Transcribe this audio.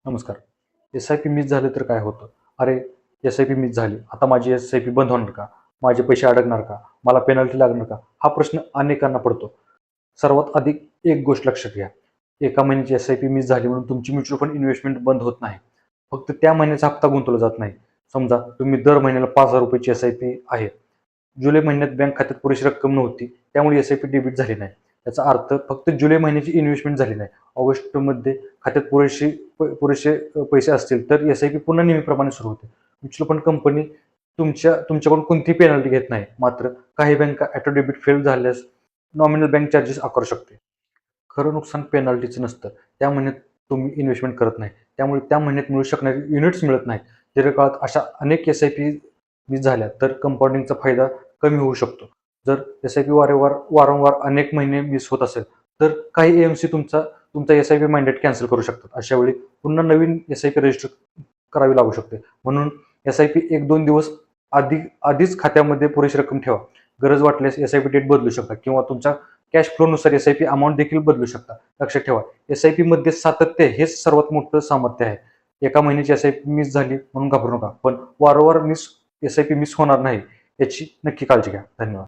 नमस्कार. SIP miss झालं तर काय होतं? अरे, एस-आय-पी मिस झाली. आता माझी एस-आय-पी बंद होणार का? माझे पैसे अडकणार का? मला पेनल्टी लागणार का? हा प्रश्न अनेकांना पडतो. सर्वात आधी एक गोष्ट लक्षात घ्या. एका महिन्याची एस-आय-पी मिस झाली म्हणून तुमची म्युच्युअल फंड इन्व्हेस्टमेंट बंद होत नाही. फक्त त्या महिन्याचा हप्ता गुंतवला जात नाही. समजा तुम्ही दर महिन्याला ₹5,000 ची एस-आय-पी आहे. जुलै महिन्यात बँक खात्यात पुरेशी रक्कम नव्हती. त्यामुळे एस-आय-पी डेबिट झाली नाही. याचा अर्थ फक्त जुलै महिन्याची इन्व्हेस्टमेंट झाली नाही. ऑगस्टमध्ये खात्यात पुरेसे पैसे असतील तर एस-आय-पी पुन्हा नेहमीप्रमाणे सुरू होते. म्युच्युअल फंड कंपनी तुमच्याकडून कोणतीही पेनल्टी घेत नाही. मात्र काही बँका ऑटो डेबिट फेल झाल्यास नॉमिनल बँक चार्जेस आकारू शकते. खरं नुकसान पेनल्टीचं नसतं. त्या महिन्यात तुम्ही इन्व्हेस्टमेंट करत नाही. त्यामुळे त्या महिन्यात मिळू शकणारे युनिट्स मिळत नाहीत. दीर्घकाळात अशा अनेक एस-आय-पी मिस झाल्या तर कंपाऊंडिंगचा फायदा कमी होऊ शकतो. जर एस-आय-पी वारंवार अनेक महिने मिस होत असेल, तर काही एएमसी तुमचा एस-आय-पी मॅन्डेट कॅन्सल करू शकतात. अशा वेळी पुन्हा नवीन एस-आय-पी रजिस्टर करावी लागू शकते. म्हणून एस-आय-पी 1-2 दिवस आधीच खात्यामध्ये पुरेशी रक्कम ठेवा. गरज वाटल्यास एस-आय-पी डेट बदलू शकता किंवा तुमच्या कॅश फ्लोनुसार एस-आय-पी अमाउंट देखील बदलू शकता. लक्षात ठेवा, एस-आय-पी मध्ये सातत्य हेच सर्वात मोठं सामर्थ्य आहे. एका महिन्याची एस-आय-पी मिस झाली म्हणून घाबरू नका. पण वारंवार एस-आय-पी मिस होणार नाही याची नक्की काळजी घ्या. धन्यवाद.